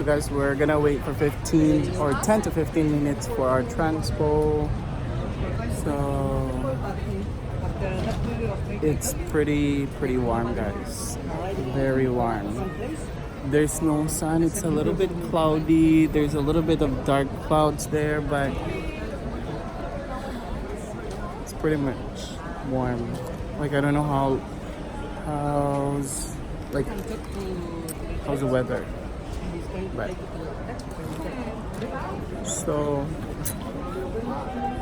guys, we're gonna wait for 15 or 10 to 15 minutes for our transpo. So it's pretty warm, guys. Very warm. There's no sun. It's a little bit cloudy. There's a little bit of dark clouds there, but it's pretty much warm. Like, I don't know how's the weather, but so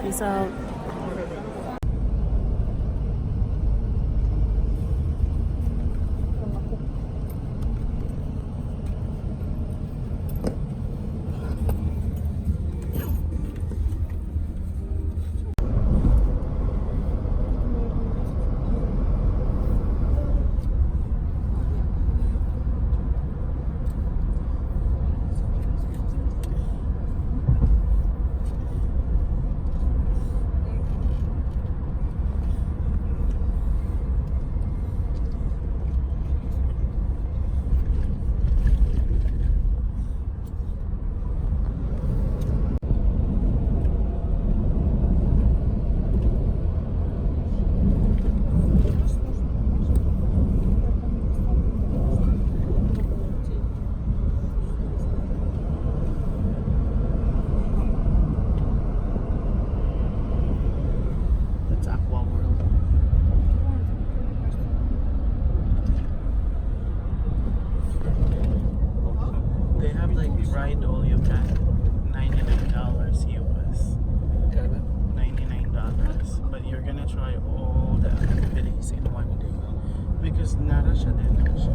peace out. Ride all you can, $99 US. $99, but you're gonna try all the activities in one day because nara siya din siya.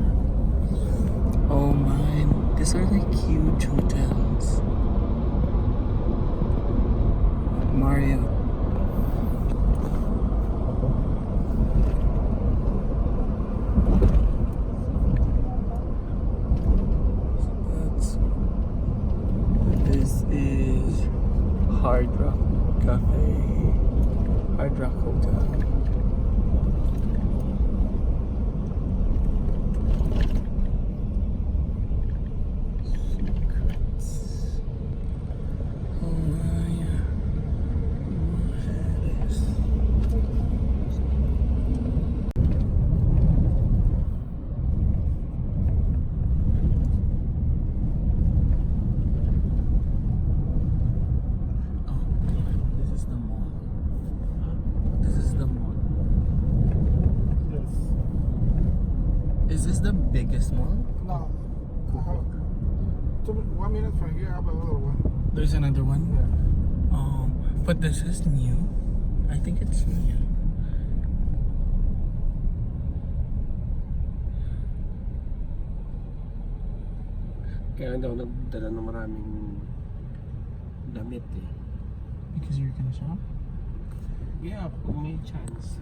Oh man, these are like huge hotels. Mario. This is Hard Rock Cafe, Hard Rock Hotel. Secrets. Oh my, what is this? Is this the biggest mall? No. 1 minute from here, I have another one. There's another one? Yeah. But this is new. I think it's new. Kaya daw nagdala ng maraming damit eh. Because you're gonna shop? Yeah, kung may chance.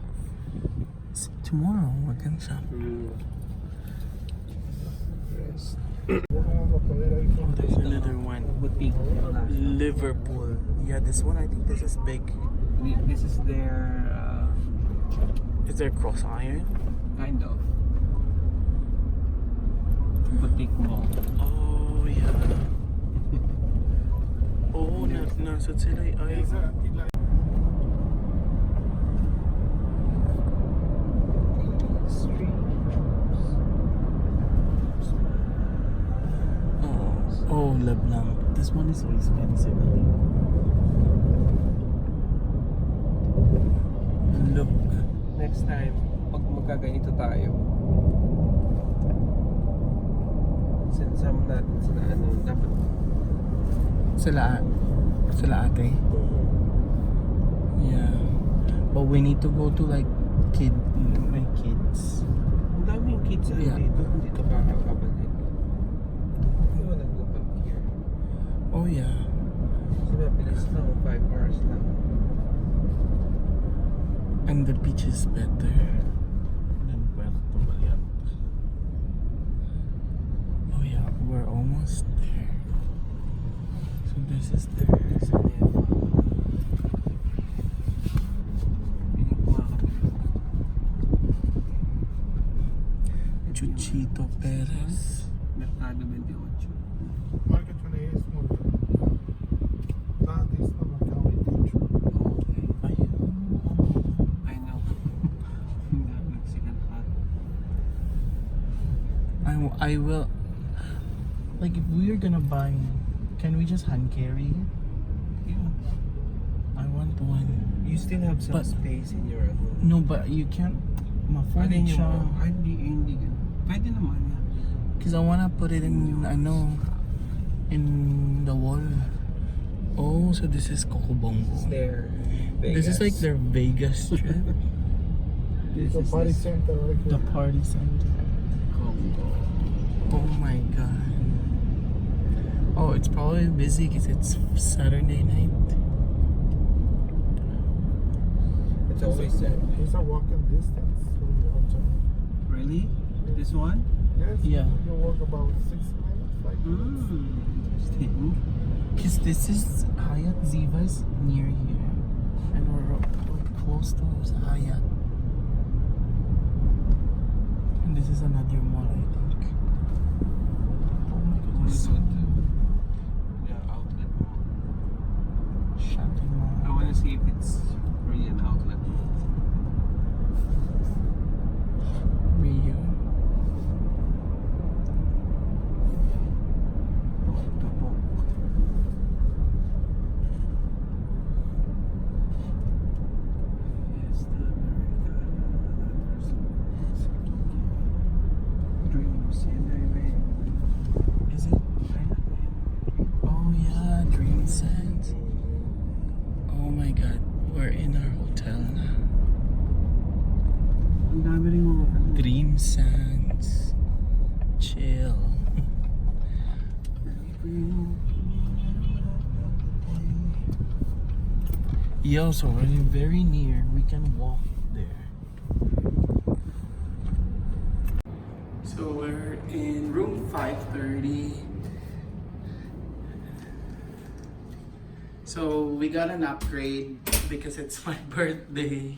Tomorrow we're gonna shop. Yes. Oh, there's another one. Boutique. Liverpool. Yeah, this one, I think this is big. This is their Is there cross iron? kind of boutique mall. Oh, yeah. Oh, nasa sila ay. Oh, Leblanc. This one is so expensive. Look. Next time, pag magkaganito tayo, sinasama natin sila dapat Sila ate. Yeah. But we need to go to like kids. Ang daming kids Yeah. dito kakabalik. Hindi mo nag-go here. Oh yeah. So mabilis lang, 5 hours lang. And the beach is better than Puerto Vallarta. Oh yeah, we're almost there. So this is there. Chuchito Perez. Estado 28. Marca 28 es muy bien. Dati está marcado 28. Okay. I know. Mexican hat. I will. Like, if we are gonna buy, can we just hand carry it? Yeah. I want one. You still have some But- space in your room. No, but you can't. Ma-phone Alin siya. yung hindi ganun. Pwede naman yan. Cause I wanna put it in, in the wall. Oh, so this is Cocobongo. There. This is like their Vegas trip. It's a party center right The here. party center. Oh my god. Oh, it's probably busy because it's Saturday night. It's always said. It's a walking distance from the hotel. Really? This one? Yes. Yeah. You walk about 6 minutes, 5 minutes. Interesting. Because this is Hyatt Ziva's near here. And we're like close to Hyatt. And this is another mall, I think. Oh my goodness. Yeah, outlet mall. Shopping I mall. want to see if it's really an outlet mall. Rio. Is it? Oh yeah, Dream Sands. Oh my god, we're in our hotel now. Ang dami rin mga Dream Sands. Chill. Yo, so we're very near. We can walk there. So we're in room 530. So we got an upgrade because it's my birthday.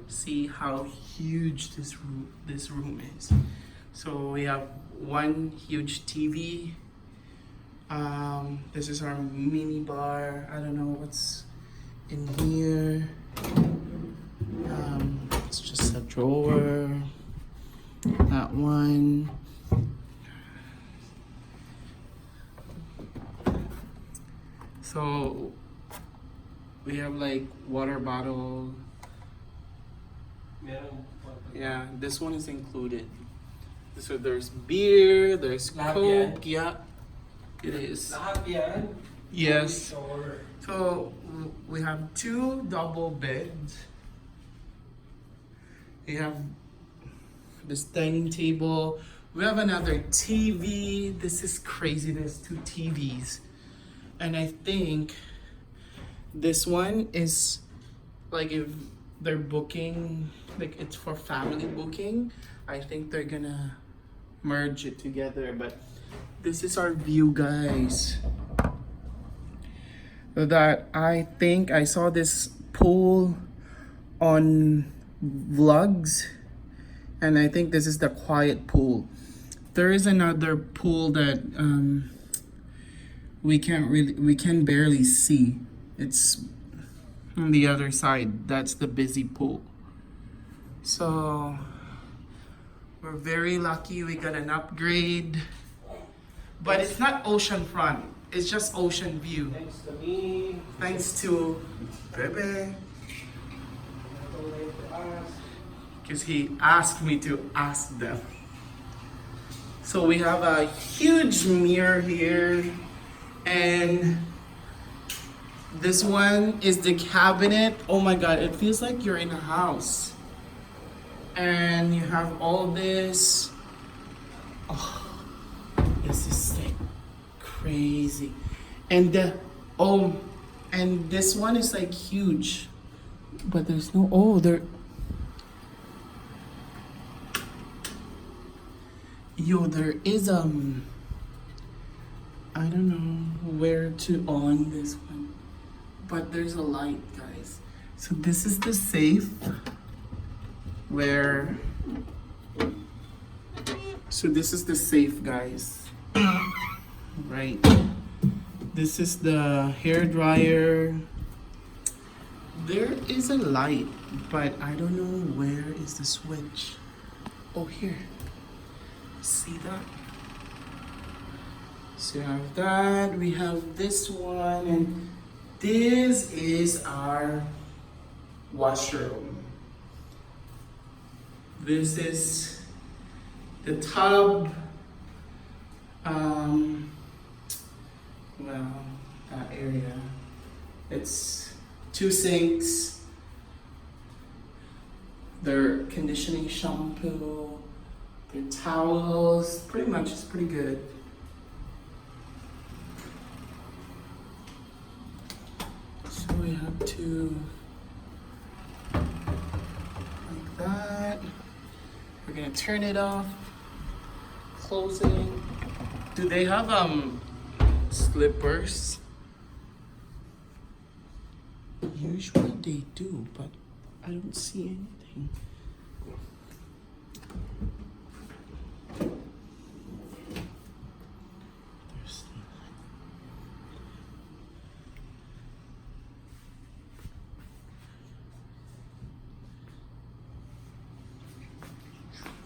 See how huge this room is. So we have one huge TV. This is our mini bar. I don't know what's in here. It's just a drawer. That one. So we have like water bottle. Yeah, this one is included. So there's beer, there's Lahat Coke. Yeah, it is. Lahat yan? Yes. Store. So we have 2 double beds. We have this dining table. We have another TV. This is crazy. There's 2 TVs. And I think this one is like if they're booking, like it's for family booking, I think they're gonna merge it together. But this is our view, guys. That I think I saw this pool on vlogs, and I think this is the quiet pool. There is another pool that we can barely see. It's on the other side. That's the busy pool. So we're very lucky we got an upgrade, but it's not oceanfront. It's just ocean view. Thanks to me. Thanks to Bebe, because he asked me to ask them. So we have a huge mirror here, and this one is the cabinet. Oh my god, it feels like you're in a house. And you have all this. Oh, this is like crazy. And and this one is like huge, but there's no, there. Yo, there is I don't know where to on this one, but there's a light, guys. So this is the safe where So this is the safe, guys. Right. This is the hair dryer. There is a light, but I don't know where is the switch. Oh, here. See that? So we have that. We have this one, and this is our washroom. This is the tub. Well, that area. It's 2 sinks. Their conditioning shampoo, their towels. Pretty much, it's pretty good. So we have to like that. We're gonna turn it off. Closing. Do they have slippers? Usually they do, but I don't see anything. There's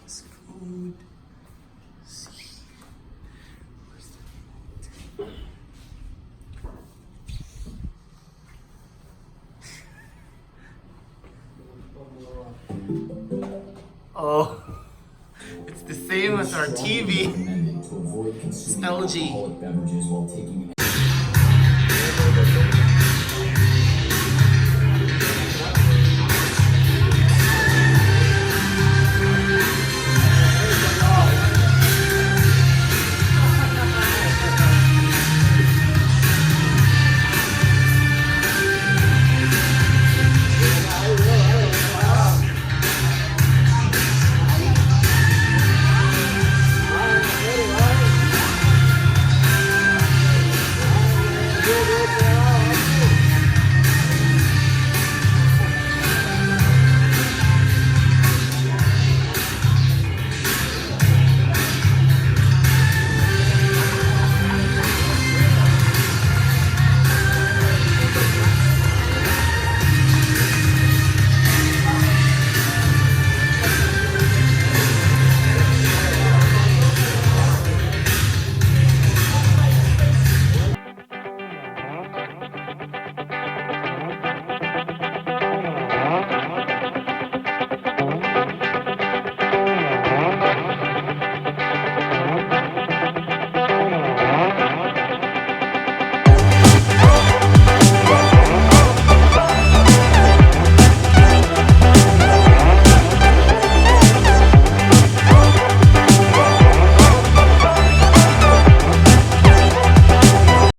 dress code. See. Where's the remote? Oh, it's the same as our TV. It's LG.